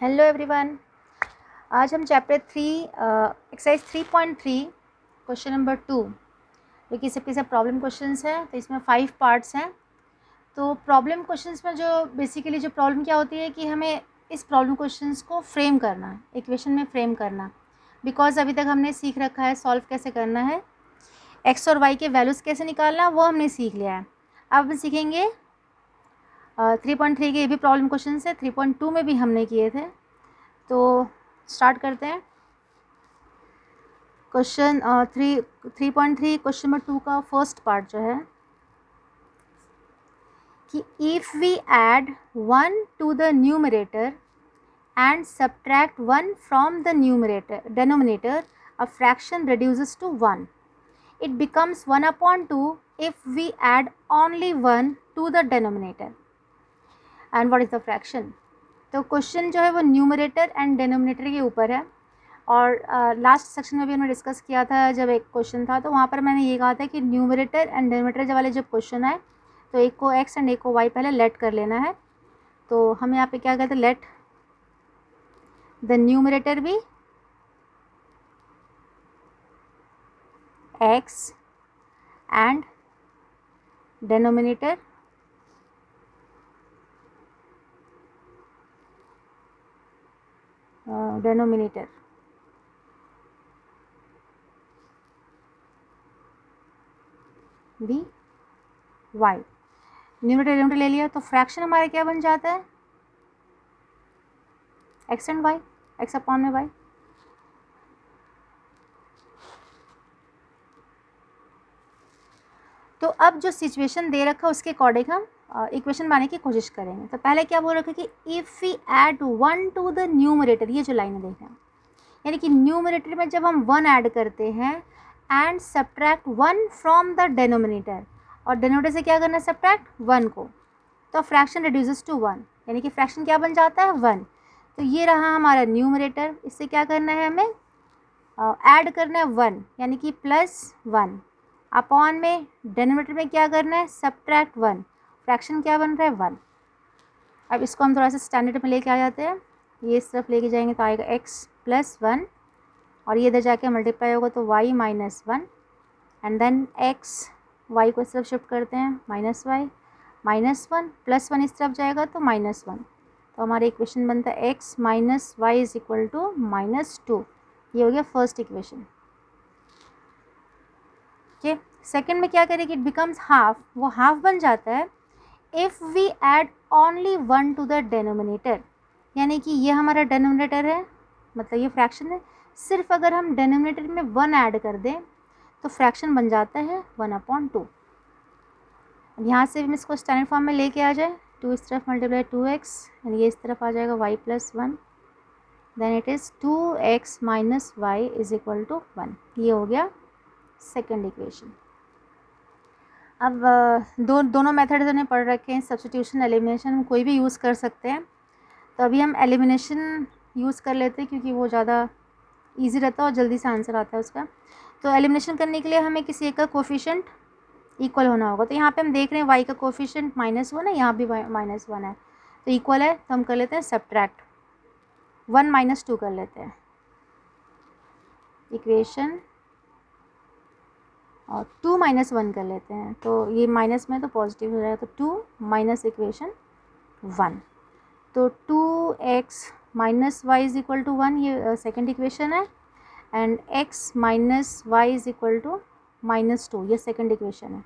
Hello everyone. आज हम chapter 3 exercise 3.3 question number 2 जो कि सबके सब प्रॉब्लम क्वेश्चंस हैं। तो इसमें 5 पार्ट्स हैं। तो प्रॉब्लम क्वेश्चंस में जो बेसिकली जो प्रॉब्लम क्या होती है कि हमें इस प्रॉब्लम क्वेश्चंस को फ्रेम करना है, इक्वेशन में फ्रेम करना। बिकॉज अभी तक हमने सीख रखा है सॉल्व कैसे करना है, एक्स और वाई के वैल्यूज़ कैसे निकालना, वो हमने सीख लिया है। अब हम सीखेंगे 3.3 के ये भी प्रॉब्लम क्वेश्चन है, 3.2 में भी हमने किए थे। तो स्टार्ट करते हैं। क्वेश्चन 3.3 क्वेश्चन नंबर 2 का फर्स्ट पार्ट जो है कि if we add 1 to the numerator and subtract 1 from the numerator denominator a fraction reduces to 1. It becomes 1/2 if we add only 1 to the denominator. And what is the fraction? तो question जो है वो numerator and denominator के ऊपर है। और last section में भी हमने डिस्कस किया था, जब एक क्वेश्चन था तो वहाँ पर मैंने ये कहा था कि न्यूमरेटर एंड डेनोमिनेटर वाले जब क्वेश्चन आए तो एक को एक्स एंड एक को वाई पहले लेट कर लेना है। तो हम यहाँ पे क्या कहते हैं, लेट द न्यूमरेटर भी एक्स एंड डेनोमिनेटर भी वाई। न्यूमरेटर डेनोमिनेटर ले लिया तो फ्रैक्शन हमारा क्या बन जाता है, x and y, x upon में वाई। तो अब जो सिचुएशन दे रखा है उसके अकॉर्डिंग हम इक्वेशन बनाने की कोशिश करेंगे। तो पहले क्या बोल रखा है कि if we add 1 to the numerator, ये जो लाइन देख रहे हैं, यानी कि न्यूमरेटर में जब हम 1 ऐड करते हैं and subtract 1 from the denominator, और डेनोमिनेटर से क्या करना है, सब्ट्रैक्ट 1 को, तो फ्रैक्शन रिड्यूसेस टू 1, यानी कि फ्रैक्शन क्या बन जाता है, 1। तो ये रहा हमारा न्यूमरेटर, इससे क्या करना है, हमें ऐड करना है 1, यानी कि +1 अपॉन में डेनोमिनेटर में क्या करना है, सब्ट्रैक्ट 1, फ्रैक्शन क्या बन रहा है, 1। अब इसको हम थोड़ा सा स्टैंडर्ड में लेके आ जाते हैं, ये इस तरफ लेके जाएंगे तो आएगा x + 1, और ये इधर जाके मल्टीप्लाई होगा तो y - 1, and then x, y को इस तरफ शिफ्ट करते हैं, -y -1 +1 इस तरफ जाएगा तो -1। तो हमारा इक्वेशन बनता है x - y = -2। ये हो गया फर्स्ट इक्वेशन। ओके, सेकंड में क्या करेंगे, इट बिकम्स हाफ, वो हाफ बन जाता है if we add only 1 to the denominator, यानी कि ये हमारा डेनोमिनेटर है, मतलब ये फ्रैक्शन है, सिर्फ अगर हम डेनोमिनेटर में 1 ऐड कर दें तो फ्रैक्शन बन जाता है 1/2। अब यहाँ से हम इसको स्टैंडर्ड फॉर्म में लेके आ जाए, 2 इस तरफ मल्टीप्लाई 2x, एंड ये इस तरफ आ जाएगा y + 1, then it is 2x - y = 1। ये हो गया सेकेंड इक्वेशन। अब दोनों मेथड्स हमने पढ़ रखे हैं, सब्स्टिट्यूशन, एलिमिनेशन, हम कोई भी यूज़ कर सकते हैं। तो अभी हम एलिमिनेशन यूज़ कर लेते हैं क्योंकि वो ज़्यादा इजी रहता है और जल्दी से आंसर आता है उसका। तो एलिमिनेशन करने के लिए हमें किसी एक का कोफिशिएंट इक्वल होना होगा। तो यहाँ पे हम देख रहे हैं y का कोफिशिएंट -1 है, यहाँ भी -1 है, तो इक्वल है, तो हम कर लेते हैं सब्ट्रैक्ट 1 - 2 कर लेते हैं इक्वेशन, और 2 - 1 कर लेते हैं, तो ये माइनस में तो पॉजिटिव हो जाएगा, तो 2 माइनस इक्वेशन 1, तो 2x - y = 1, ये सेकेंड इक्वेशन है, एंड x - y = -2, ये सेकेंड इक्वेशन है।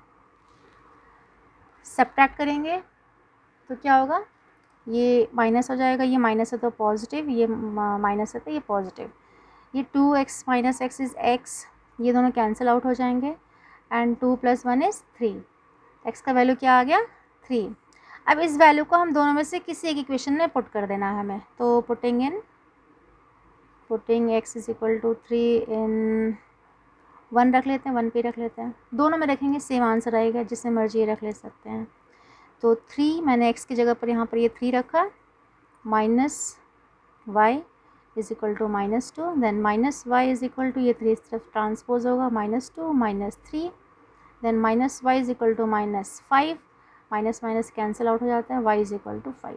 सब्ट्रैक्ट करेंगे तो क्या होगा, ये माइनस हो जाएगा, ये माइनस है तो पॉजिटिव, ये माइनस है तो ये पॉजिटिव, ये 2x - x इज़ x, ये दोनों कैंसिल आउट हो जाएंगे, एंड 2 + 1 इज़ 3, x का वैल्यू क्या आ गया, 3। अब इस वैल्यू को हम दोनों में से किसी एक इक्वेशन में पुट कर देना है हमें, तो पुटिंग x = 3 इन 1 रख लेते हैं, 1 पे रख लेते हैं, दोनों में रखेंगे सेम आंसर आएगा, जिससे मर्जी रख ले सकते हैं। तो 3 मैंने x की जगह पर यहाँ पर ये 3 रखा, -y = -2, देन -y = ये 3 इस तरफ ट्रांसपोज होगा, -2 - 3, देन -y = -5, minus minus cancel out हो जाता है, y = 5।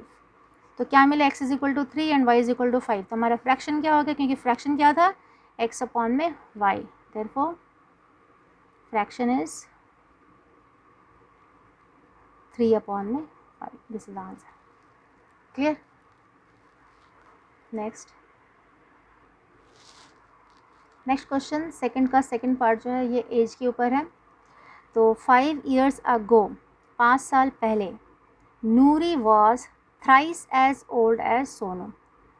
तो क्या मिले, x is equal to 3 and y is equal to 5। तो हमारा फ्रैक्शन क्या हो गया, क्योंकि फ्रैक्शन क्या था, x अपॉन में y, therefore fraction is 3 upon में 5। This is the answer. Clear. Next question, second का सेकंड पार्ट जो है ये एज के ऊपर है। तो 5 years अगो, 5 साल पहले, Noori was thrice as old as Sonu.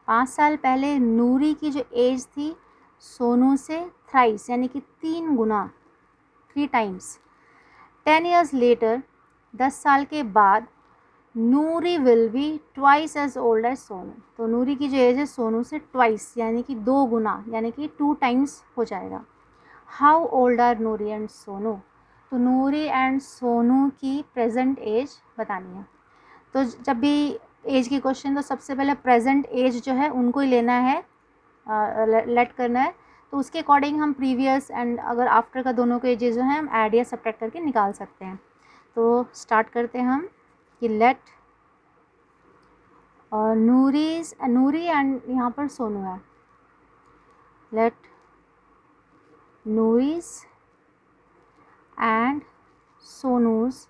5 साल पहले नूरी की जो एज थी सोनू से थ्राइस यानी कि 3 गुना, 3 टाइम्स। 10 years लेटर, 10 साल के बाद, Noori will be twice as old as Sonu. तो नूरी की जो एज है सोनू से ट्वाइस यानी कि 2 गुना यानी कि 2 टाइम्स हो जाएगा। How old are Noori and Sonu. तो नूरी एंड सोनू की प्रेजेंट एज बतानी है। तो जब भी एज की क्वेश्चन, तो सबसे पहले प्रेजेंट एज जो है उनको ही लेना है, लेट करना है। तो उसके अकॉर्डिंग हम प्रीवियस एंड अगर आफ्टर का दोनों के एजेस जो हैं हम ऐड या सब्ट्रैक्ट करके निकाल सकते हैं। तो स्टार्ट करते हैं हम कि लेट नूरी एंड यहाँ पर सोनू है, let Noori's and Sonu's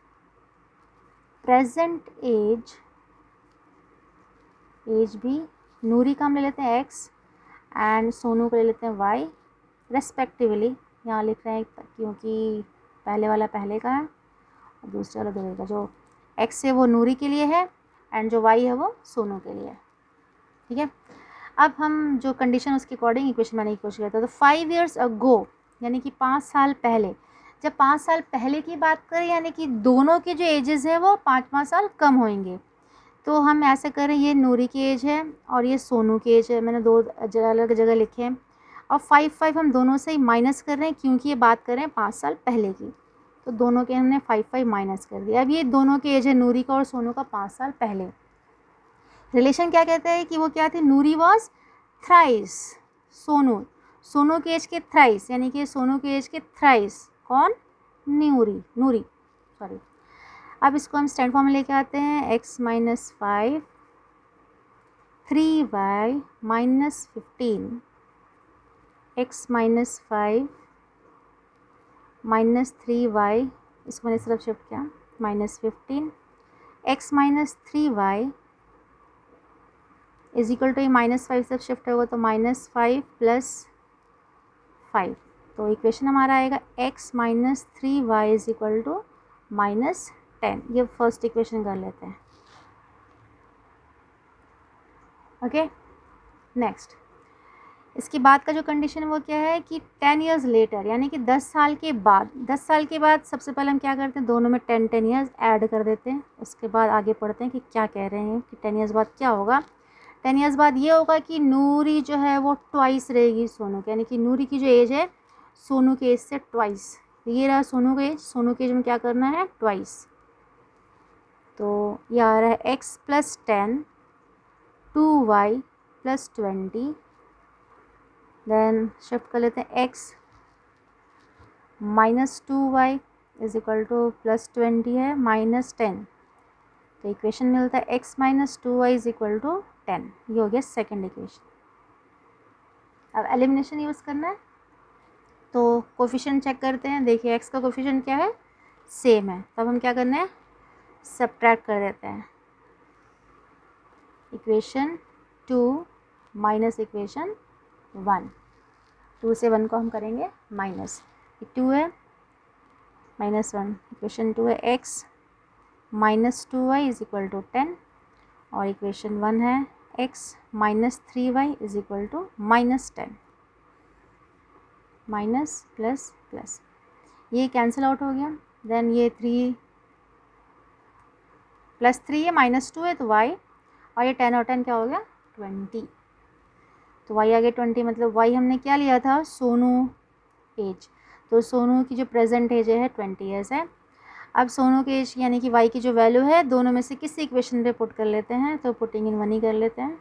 present age भी, नूरी का हम ले लेते हैं x एंड सोनू को ले लेते हैं y रेस्पेक्टिवली। यहाँ लिख रहे हैं क्योंकि पहले वाला पहले का है और दूसरे वाला दूसरे का। जो x है वो नूरी के लिए है एंड जो y है वो सोनू के लिए है। ठीक है। अब हम जो कंडीशन उसके अकॉर्डिंग इक्वेशन बनाने की कोशिश करते हैं। तो 5 years अगो यानी कि 5 साल पहले, जब 5 साल पहले की बात करें यानी कि दोनों के जो एजेस हैं वो 5-5 साल कम होंगे। तो हम ऐसे करें, ये नूरी की एज है और ये सोनू की एज है, मैंने 2 अलग जगह लिखे हैं। और 5-5 हम दोनों से ही माइनस कर रहे हैं क्योंकि ये बात कर रहे हैं 5 साल पहले की। तो दोनों के हमने 5-5 माइनस कर दिया। अब ये दोनों की एज है नूरी का और सोनू का 5 साल पहले। रिलेशन क्या कहते हैं कि वो क्या थी, नूरी वॉज थ्राइस, सोनू की एज के थ्राइस यानी कि सोनू की एज के थ्राइस कौन, नूरी सॉरी। अब इसको हम स्टैंड फॉर्म में लेके आते हैं, x minus 5 3y minus 15, x minus 5 minus 3y, इसको मैंने सिर्फ शिफ्ट किया, minus 15, x minus 3y is equal to, ये माइनस 5 से शिफ्ट होगा तो माइनस 5 प्लस 5। तो इक्वेशन हमारा आएगा x minus 3y is equal to minus 10। ये फर्स्ट इक्वेशन कर लेते हैं। ओके। नेक्स्ट, इसके बाद का जो कंडीशन है वो क्या है कि 10 years लेटर यानी कि 10 साल के बाद, 10 साल के बाद सबसे पहले हम क्या करते हैं, दोनों में 10 years ऐड कर देते हैं। उसके बाद आगे पढ़ते हैं कि क्या कह रहे हैं कि 10 years बाद क्या होगा। 10 years बाद ये होगा कि नूरी जो है वो ट्वाइस रहेगी सोनू की, यानी कि नूरी की जो एज है सोनू की एज से ट्वाइस। ये रहा सोनू की एज, सोनू की एज में क्या करना है, ट्वाइस। तो ये आ रहा है x plus 10 2y plus 20, then shift कर लेते हैं x minus 2y is equal to plus 20 है माइनस 10। तो इक्वेशन मिलता है x minus 2y is equal to 10। ये हो गया सेकेंड इक्वेशन। अब एलिमिनेशन यूज़ करना है, तो कोफिशिएंट चेक करते हैं। देखिए x का कोफिशिएंट क्या है, सेम है, तब हम क्या करना है, सब्ट्रैक्ट कर देते हैं। इक्वेशन 2 माइनस इक्वेशन 1, 2 से 1 को हम करेंगे माइनस, 2 है माइनस 1, इक्वेशन 2 है x minus 2y is equal to 10 और इक्वेशन 1 है x minus 3y is equal to minus 10। Minus plus plus ये कैंसिल आउट हो गया, देन ये 3 प्लस 3 है माइनस 2 है तो y, और ये 10 और 10 क्या हो गया 20। तो y आ गया 20, मतलब y हमने क्या लिया था, सोनू एज। तो सोनू की जो प्रेजेंट एज है 20 ईयर्स है। अब सोनू की एज यानी कि y की जो वैल्यू है दोनों में से किसी इक्वेशन पे पुट कर लेते हैं। तो पुटिंग इन 1 ही कर लेते हैं,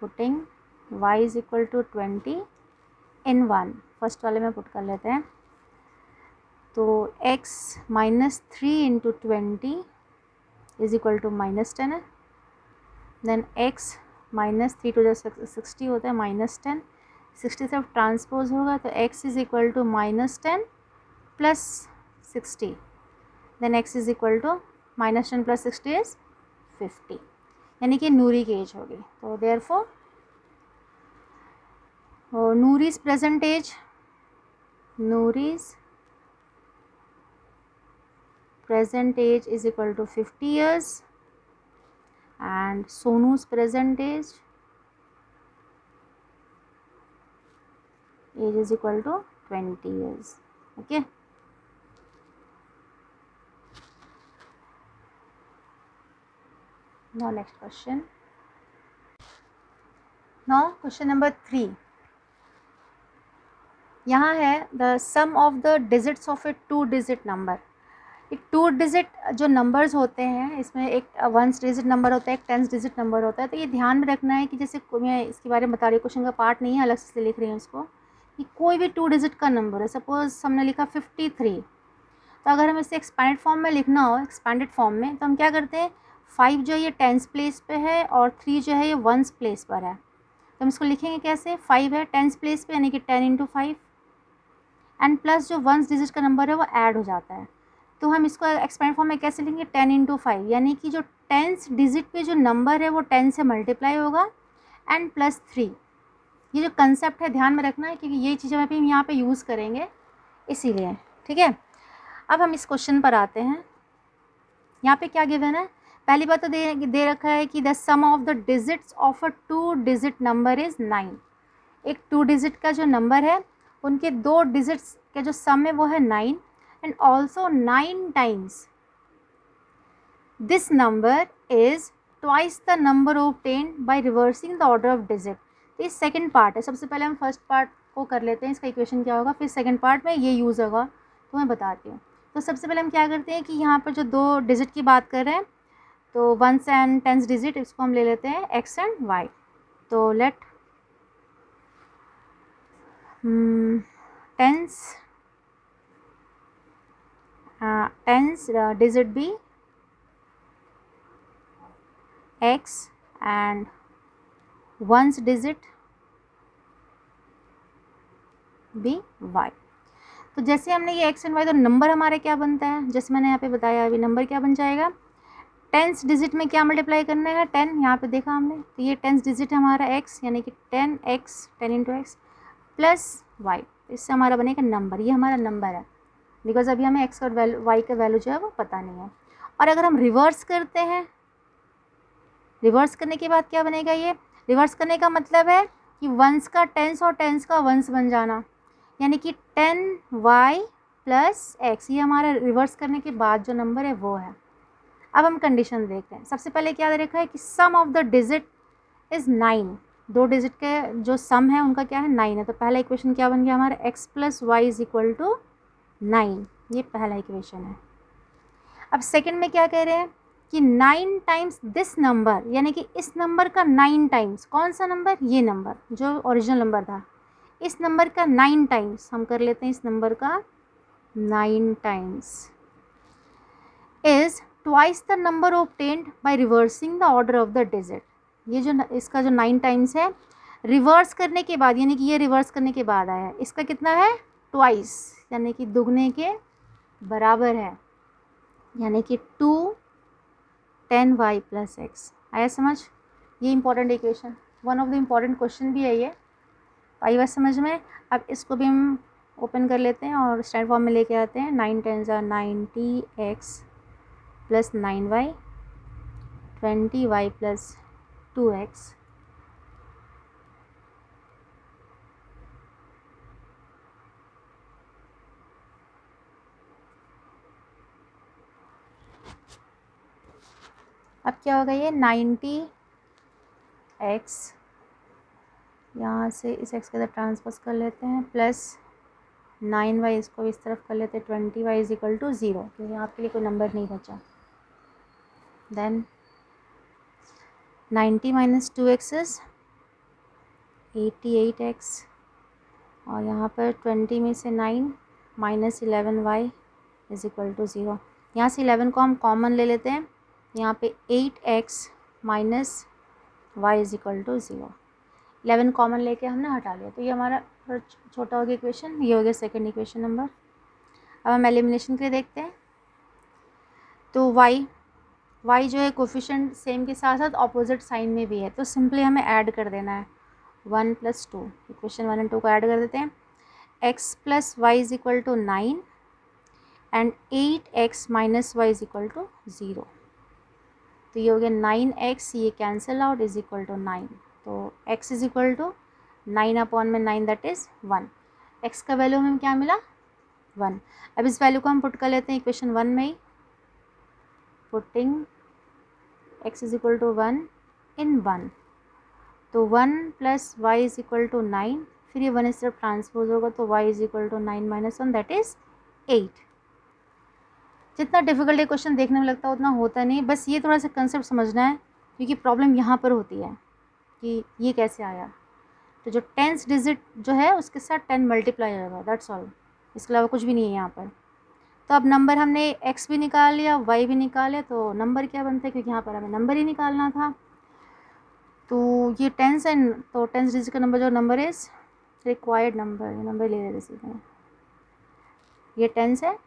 putting y is equal to 20 in 1, first वाले में पुट कर लेते हैं। तो x minus 3 into 20 is equal to minus 10 है, then x minus 3 to the 60 होता है -10, 60 से ट्रांसपोज होगा तो x is equal to -10 plus 60, then x is equal to -10 plus 60 is 50, यानी कि नूरी की एज होगी। तो therefore Noori's present age, Noori's present age is equal to 50 years and Sonu's present age is equal to 20 years. Okay. Now next question. Now question number 3. यहाँ है the sum of the digits of a 2 digit number. एक 2 digit जो numbers होते हैं इसमें एक 1 digit number होता है, एक 10 डिजिट नंबर होता है। तो ये ध्यान में रखना है कि जैसे मैं इसके बारे में बता रही हूँ, क्वेश्चन का पार्ट नहीं है, अलग से लिख रही हूँ इसको, कि कोई भी 2 डिजिट का नंबर है, सपोज हमने लिखा 53, तो अगर हम इसे एक्सपैंडेड फॉर्म में लिखना हो, एक्सपैंडेड फॉर्म में, तो हम क्या करते हैं, 5 जो है ये 10th प्लेस पे है और 3 जो है ये 1st प्लेस पर है। तो हम इसको लिखेंगे कैसे, 5 है 10th प्लेस पे यानी कि 10 इंटू 5 एंड प्लस जो 1 डिजिट का नंबर है वो ऐड हो जाता है। तो हम इसको एक्सपैंड फॉर्म में कैसे लिखेंगे, 10 इंटू 5, यानी कि जो 10th डिजिट पे जो नंबर है वो 10 से मल्टीप्लाई होगा एंड प्लस 3। ये जो कंसेप्ट है ध्यान में रखना है क्योंकि ये चीज़ें हम यहाँ पे यूज़ करेंगे इसीलिए, ठीक है। अब हम इस क्वेश्चन पर आते हैं। यहाँ पे क्या गिवन है, पहली बात तो दे रखा है कि the sum of the digits of a 2 digit number is 9। एक 2 डिजिट का जो नंबर है उनके 2 डिजिट्स के जो सम है वो है 9 and also 9 times this number is twice the number obtained by reversing the order of digit. तो ये सेकंड पार्ट है, सबसे पहले हम फर्स्ट पार्ट को कर लेते हैं, इसका इक्वेशन क्या होगा, फिर सेकंड पार्ट में ये यूज़ होगा तो मैं बताती हूँ। तो सबसे पहले हम क्या करते हैं कि यहाँ पर जो 2 डिजिट की बात कर रहे हैं तो 1 एंड 10 डिजिट, इसको हम ले लेते हैं x एंड y। तो late tens digit be x and 1's digit be y। तो जैसे हमने ये x एंड y, तो नंबर हमारे क्या बनता है, जैसे मैंने यहाँ पे बताया अभी, नंबर क्या बन जाएगा, 10th डिजिट में क्या मल्टीप्लाई करना है, 10, यहाँ पे देखा हमने, तो ये 10th डिजिट हमारा x यानी कि 10x 10 into x plus y, इससे हमारा बनेगा नंबर, ये हमारा नंबर है बिकॉज अभी हमें x और y का वैल्यू जो है वो पता नहीं है। और अगर हम रिवर्स करते हैं, रिवर्स करने के बाद क्या बनेगा, ये रिवर्स करने का मतलब है कि 1s का 10s और 10s का 1s बन जाना, यानी कि 10y प्लस x, ये हमारा रिवर्स करने के बाद जो नंबर है वो है। अब हम कंडीशन देखते हैं। सबसे पहले क्या दे रखा है कि sum of the digit is 9, 2 digit के जो सम है उनका क्या है 9 है। तो पहला इक्वेशन क्या बन गया हमारा, x plus y is equal to 9, ये पहला इक्वेशन है। अब सेकंड में क्या कह रहे हैं कि 9 टाइम्स दिस नंबर, यानी कि इस नंबर का 9 टाइम्स, कौन सा नंबर, ये नंबर जो ओरिजिनल नंबर था, इस नंबर का 9 टाइम्स, हम कर लेते हैं इस नंबर का 9 times is twice the number obtained by reversing the order of the digit. ये जो इसका जो 9 टाइम्स है रिवर्स करने के बाद, यानी कि ये रिवर्स करने के बाद आया है, इसका कितना है, ट्वाइस, यानी कि दुगने के बराबर है, यानी कि 2 10y प्लस एक्स। आया समझ, ये important equation, one of the important question भी है ये, आई बात समझ में। अब इसको भी हम ओपन कर लेते हैं और स्टैंडर्ड फॉर्म में लेके आते हैं। 9 10s are 90x plus 9y, 20y plus 2x अब क्या होगा, ये 90x, यहाँ से इस x के अंदर ट्रांसपोज कर लेते हैं, प्लस 9y, इसको इस तरफ कर लेते हैं, 20y इज इक्वल टू 0, क्योंकि आपके लिए कोई नंबर नहीं बचा। Then 90 minus 2x is 88x, और यहाँ पर 20 में से 9 minus 11y is equal to 0। यहाँ से 11 को हम कॉमन ले लेते हैं, यहाँ पे 8x minus y is equal to 0। 11 common लेके हमने हटा लिया, तो ये हमारा छोटा हो गया इक्वेशन, ये हो गया सेकेंड इक्वेशन नंबर। अब हम एलिमिनेशन के लिए देखते हैं। तो y जो है कोफिशिएंट सेम के साथ साथ ऑपोजिट साइन में भी है, तो सिंपली हमें ऐड कर देना है 1 + 2। इक्वेशन 1 और 2 को ऐड कर देते हैं। x + y is equal to 9 and 8x - y is equal to 0। तो ये हो गया 9x, ये cancel out, is equal to 9। तो x is equal to 9/9 that is 1। x का वैल्यू हमें क्या मिला 1। अब इस वैल्यू को हम पुट कर लेते हैं इक्वेशन 1 में ही। Putting x is equal to 1 in 1, तो 1 + y इज इक्वल टू 9, फिर ये 1 इस तरफ ट्रांसपोज होगा, तो y is equal to 9 - 1 that is 8। जितना डिफिकल्ट क्वेश्चन देखने में लगता है उतना होता नहीं, बस ये थोड़ा सा कंसेप्ट समझना है, क्योंकि प्रॉब्लम यहाँ पर होती है कि ये कैसे आया। तो जो 10th डिजिट जो है उसके साथ 10 मल्टीप्लाई होगा, दैट्स ऑल, इसके अलावा कुछ भी नहीं है यहाँ पर। तो अब नंबर हमने x भी निकाल लिया, y भी निकाल लिया, तो नंबर क्या बनता है, क्योंकि यहाँ पर हमें नंबर ही निकालना था। तो ये 10th एंड तो 10th डिजिट का नंबर जो नंबर इज़ रिक्वायर्ड नंबर, ये नंबर ले लेते सीधे, ये 10th है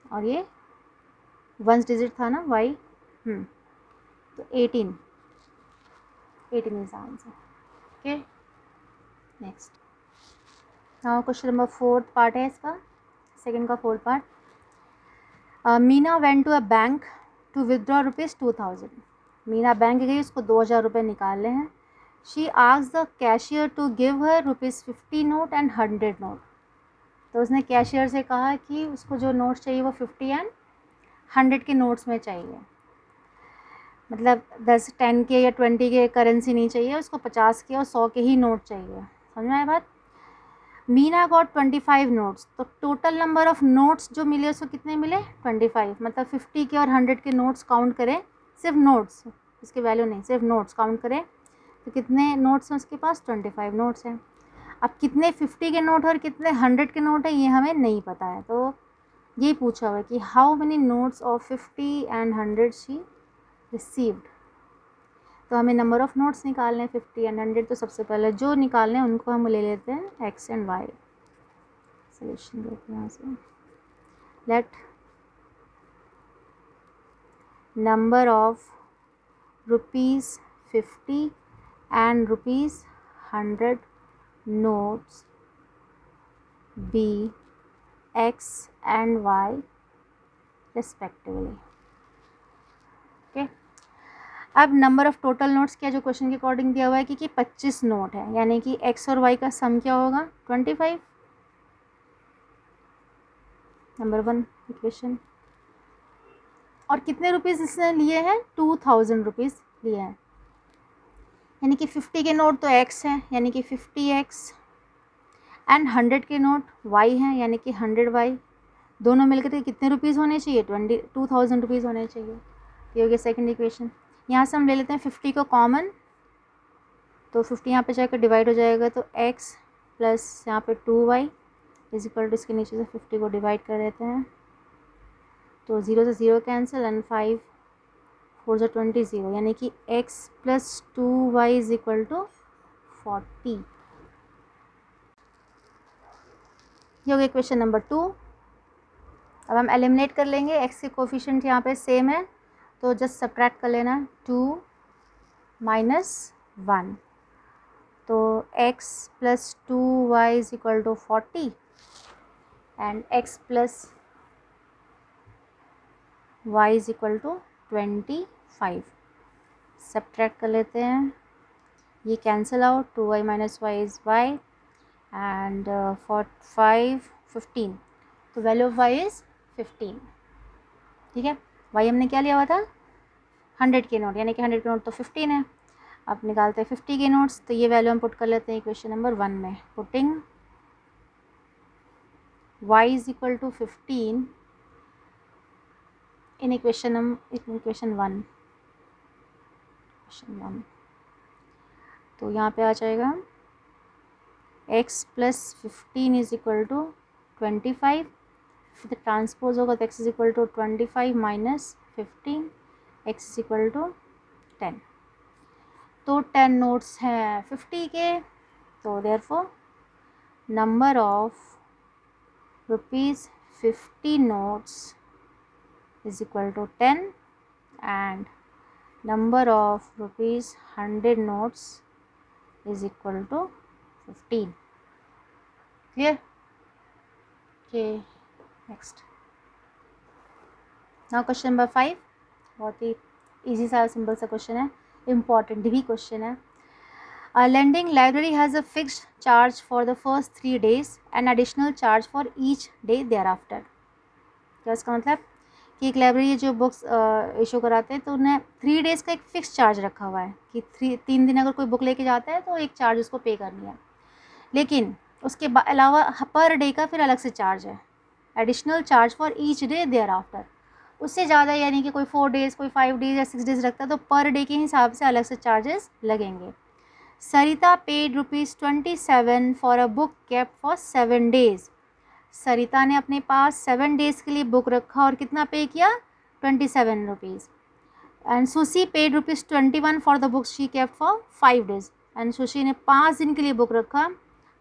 और ये 1st डिजिट था ना y, तो 18 is answer. Okay, next. Now question number 4th part है इसका, सेकंड का 4th part. Meena went to a bank to withdraw ₹2000। Meena bank गई, उसको 2000 रुपये निकालने हैं। She asked the cashier to give her ₹50 note and 100 note. तो उसने कैशियर से कहा कि उसको जो नोट्स चाहिए वो 50 एंड 100 के नोट्स में चाहिए, मतलब 10, 10 के या 20 के करेंसी नहीं चाहिए उसको, 50 के और 100 के ही नोट चाहिए। समझ में आया बात। मीना गॉट 25 नोट्स, तो टोटल नंबर ऑफ नोट्स जो मिले उसको कितने मिले 25, मतलब 50 के और 100 के नोट्स काउंट करें, सिर्फ नोट्स, इसके वैल्यू नहीं, सिर्फ नोट्स काउंट करें, तो कितने नोट्स हैं उसके पास 25 नोट्स हैं। अब कितने 50 के नोट और कितने 100 के नोट हैं ये हमें नहीं पता है, तो यही पूछा हुआ है कि how many notes of 50 and 100 she received. तो हमें नंबर ऑफ़ नोट्स निकालने हैं 50 एंड 100, तो सबसे पहले जो निकालने हैं उनको हम ले लेते हैं x एंड y। सोल्यूशन देखते हैं यहाँ से। Let number of ₹50 and ₹100 notes be x and y respectively. Okay, अब नंबर ऑफ़ टोटल नोट्स क्या जो क्वेश्चन के अकॉर्डिंग दिया हुआ है कि 25 नोट है, यानी कि x और y का सम क्या होगा 25। Number 1 equation. और कितने रुपीज़ इसने लिए हैं 2000 रुपीज़ लिए हैं, यानी कि 50 के नोट तो x हैं, यानी कि 50x एंड 100 के नोट y हैं, यानी कि 100y। दोनों मिलकर के कितने रुपीज़ होने चाहिए 2000 रुपीज़ होने चाहिए। ये हो गया सेकंड इक्वेशन। यहाँ से हम ले लेते हैं 50 को कॉमन, तो 50 यहाँ पे जाकर डिवाइड हो जाएगा, तो x प्लस यहाँ पे 2y इज इक्वल टू, इसके नीचे से 50 को डिवाइड कर देते हैं, तो 0 से 0 कैंसिल एंड 5 4 से 20 0, यानी कि x + 2y is equal to 40। ये हो गया क्वेश्चन नंबर 2। अब हम एलिमिनेट कर लेंगे, x के कोफिशिएंट यहाँ पे सेम है, तो जस्ट सब्ट्रैक्ट कर लेना 2 - 1, तो x + 2y is equal to 40 and x + y is equal to 25। Subtract कर लेते हैं, ये cancel out, 2y - y is y and 5 15, तो वैल्यू ऑफ y इज़ 15। ठीक है, y हमने क्या लिया हुआ था 100 के नोट, यानी कि 100 के नोट तो 15 है। अब निकालते हैं 50 के नोट्स, तो ये वैल्यू हम पुट कर लेते हैं इक्वेशन नंबर 1 में। Putting y is equal to 15 in equation 1, तो यहाँ पे आ जाएगा x + 15 इज इक्वल टू 25, फिर ट्रांसपोज होगा तो x is equal to 25 - 15, x is equal to 10। तो 10 नोट्स हैं 50 के, तो therefore number of ₹50 notes is equal to 10 and number of ₹100 notes is equal to 15. Clear? Okay, next. Now question number 5, बहुत ही easy सा simple सा question है, important भी question है. A lending library has a fixed charge for the first 3 days and additional charge for each day thereafter. क्या इसका मतलब कि एक लाइब्रेरी जो बुक्स इशू कराते हैं तो उन्हें 3 डेज़ का एक फ़िक्स चार्ज रखा हुआ है कि 3 दिन अगर कोई बुक लेके जाता है तो एक चार्ज उसको पे करनी है, लेकिन उसके अलावा पर डे का फिर अलग से चार्ज है, additional charge for each day thereafter. उससे ज़्यादा यानी कि कोई 4 डेज़ कोई 5 डेज़ या 6 डेज़ रखता है तो पर डे के हिसाब से अलग से चार्जेस लगेंगे. Sarita paid ₹27 for a book kept for 7 days. Sarita ने अपने पास 7 डेज़ के लिए बुक रखा और कितना पे किया, ₹27. And sushi paid ₹21 for the book she kept for 5 days. And sushi ने 5 दिन के लिए बुक रखा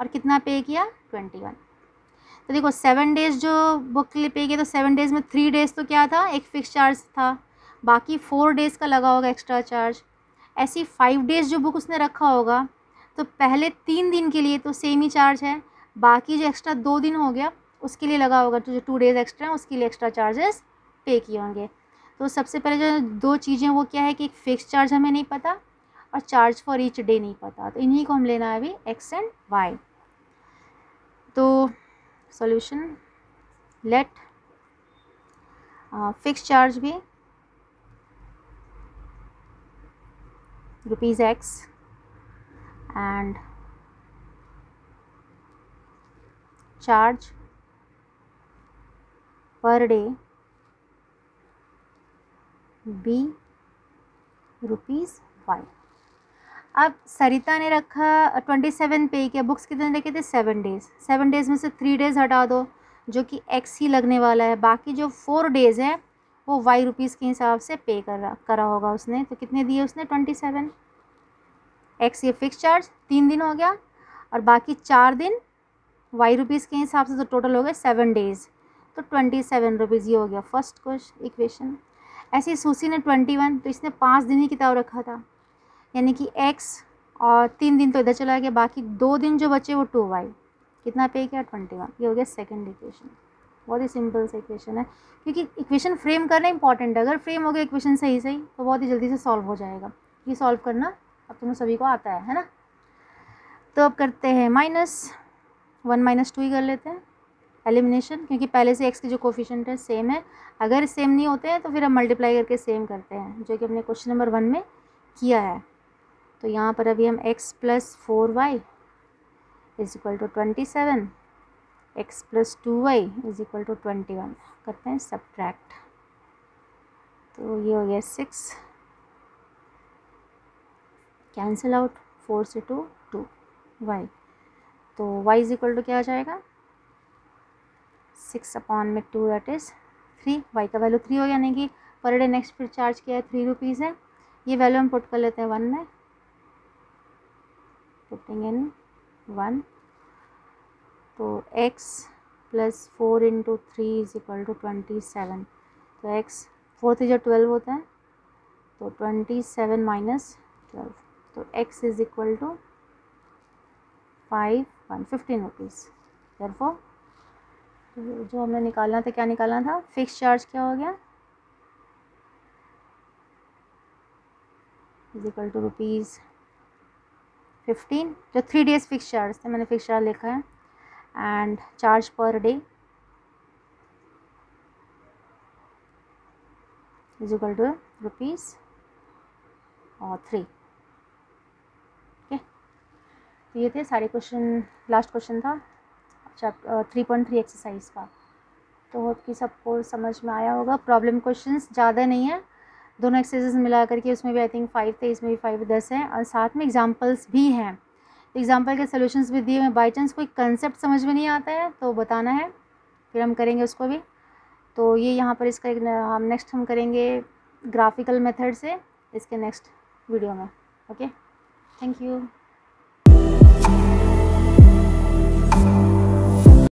और कितना पे किया, 21. तो देखो 7 डेज़ जो बुक के लिए पे किया तो 7 डेज़ में 3 डेज़ तो क्या था, एक फिक्स चार्ज था, बाकी 4 डेज़ का लगा होगा एक्स्ट्रा चार्ज. ऐसी 5 डेज़ जो बुक उसने रखा होगा तो पहले 3 दिन के लिए तो सेम ही चार्ज है, बाकी जो एक्स्ट्रा 2 दिन हो गया उसके लिए लगा होगा, तो जो 2 डेज़ एक्स्ट्रा हैं उसके लिए एक्स्ट्रा चार्जेस पे किए होंगे. तो सबसे पहले जो 2 चीज़ें वो क्या है कि एक फ़िक्स चार्ज हमें नहीं पता और चार्ज फॉर ईच डे नहीं पता, तो इन्हीं को हम लेना है अभी एक्स एंड वाई. तो सॉल्यूशन, लेट फिक्स चार्ज भी ₹X and charge per day be ₹Y. अब सरिता ने रखा 27 पे किया, बुक्स कितने रखे थे, 7 डेज़. 7 डेज़ में से 3 डेज़ हटा दो जो कि X ही लगने वाला है, बाकी जो 4 डेज़ है वो ₹Y के हिसाब से पे करा होगा उसने. तो कितने दिए उसने, 27. X ये फिक्स चार्ज 3 दिन हो गया और बाकी 4 दिन ₹Y के हिसाब से, तो टोटल हो गए 7 डेज़, तो ₹27 ये हो गया फर्स्ट क्वेश्चन इक्वेशन. ऐसे सुशी ने 21, तो इसने 5 दिन ही किताब रखा था, यानी कि X और 3 दिन तो इधर चला गया, बाकी 2 दिन जो बचे वो 2Y, कितना पे किया, 21. ये हो गया सेकंड इक्वेशन. बहुत ही सिंपल सा इक्वेशन है, क्योंकि इक्वेशन फ्रेम करना इंपॉर्टेंट है. अगर फ्रेम हो गया इक्वेशन सही तो बहुत ही जल्दी से सॉल्व हो जाएगा. ये सॉल्व करना अब तुम्हें सभी को आता है ना. तो अब करते हैं -1 -2 ही कर लेते हैं एलिमिनेशन, क्योंकि पहले से x के जो कोफिशिएंट है सेम है. अगर सेम नहीं होते हैं तो फिर हम मल्टीप्लाई करके सेम करते हैं, जो कि हमने क्वेश्चन नंबर 1 में किया है. तो यहाँ पर अभी हम x + 4y = 27, x + 2y = 21 करते हैं सब्ट्रैक्ट. तो ये हो गया 6, कैंसिल आउट, 4 से 2 y. तो y = क्या आ जाएगा, 6/2 दैट इज़ 3. y का वैल्यू 3 हो गया, यानी कि पर डे नेक्स्ट फिर चार्ज किया है ₹3 है. ये वैल्यू हम पुट कर लेते हैं 1 में, पुटिंग इन 1. तो x + 4 × 3 = 27. तो x 4 3 = 12 होता है, तो 27 - 12, तो x = 15 रुपीज़. देयरफॉर जो हमें निकालना था, क्या निकालना था, फिक्स चार्ज क्या हो गया, ₹15, जो 3 डेज़ फिक्स चार्ज थे, मैंने फिक्स चार्ज लिखा है, and charge per day ₹3. Okay, तो ये थे सारे क्वेश्चन. लास्ट क्वेश्चन था चैप्टर 3.3 एक्सरसाइज का. तो होप कि सबको समझ में आया होगा. प्रॉब्लम क्वेश्चंस ज़्यादा नहीं है, दोनों एक्सरसाइजेस मिला करके उसमें भी आई थिंक 5 थे, इसमें भी 5 10 हैं, और साथ में एग्जांपल्स भी हैं. एग्जांपल के सॉल्यूशंस भी दिए हैं. बाई चांस कोई कंसेप्ट समझ में नहीं आता है तो बताना है, फिर हम करेंगे उसको भी. तो ये यहाँ पर इसका हम नेक्स्ट हम करेंगे ग्राफिकल मेथड से इसके नेक्स्ट वीडियो में. ओके. Thank you.